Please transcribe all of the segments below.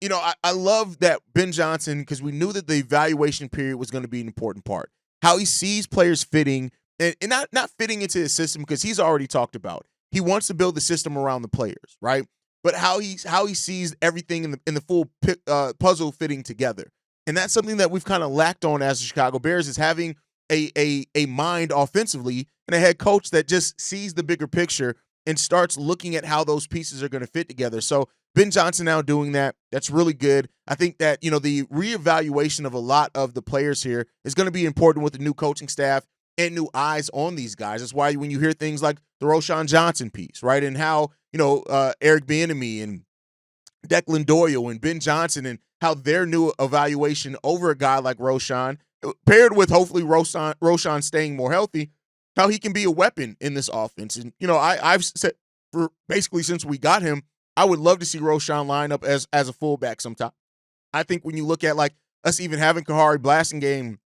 I love that Ben Johnson, because we knew that the evaluation period was going to be an important part. How he sees players fitting and not fitting into his system, because he's already talked about. He wants to build the system around the players, right? But how he sees everything in the full puzzle fitting together. And that's something that we've kind of lacked on as the Chicago Bears, is having a mind offensively and a head coach that just sees the bigger picture and starts looking at how those pieces are going to fit together. So Ben Johnson now doing that, that's really good. I think that, the reevaluation of a lot of the players here is going to be important with the new coaching staff and new eyes on these guys. That's why when you hear things like the Roshan Johnson piece, right, and how, Eric Bieniemy and Declan Doyle and Ben Johnson, and how their new evaluation over a guy like Roshan, paired with hopefully Roshan staying more healthy, how he can be a weapon in this offense. And, I've said for basically since we got him, I would love to see Roshan line up as a fullback sometime. I think when you look at like us even having Kahari Blasingame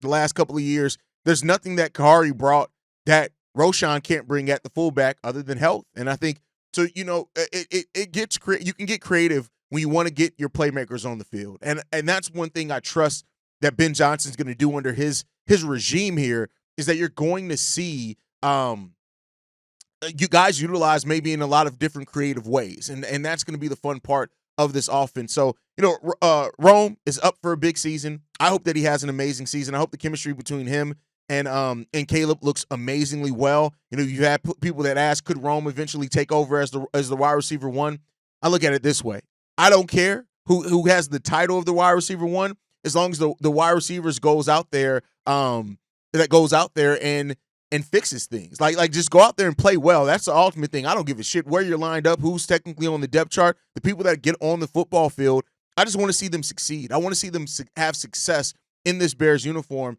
the last couple of years, there's nothing that Kahari brought that Roshan can't bring at the fullback other than health. And I think so. It gets you can get creative when you want to get your playmakers on the field, and that's one thing I trust that Ben Johnson's going to do under his regime here, is that you're going to see you guys utilize maybe in a lot of different creative ways, and that's going to be the fun part of this offense. So Rome is up for a big season. I hope that he has an amazing season. I hope the chemistry between him and Caleb looks amazingly well. You've had people that ask, could Rome eventually take over as the wide receiver one? I look at it this way: I don't care who has the title of the wide receiver one, as long as the wide receivers goes out there and fixes things. Like just go out there and play well. That's the ultimate thing. I don't give a shit where you're lined up, who's technically on the depth chart. The people that get on the football field, I just want to see them succeed. I want to see them have success in this Bears uniform,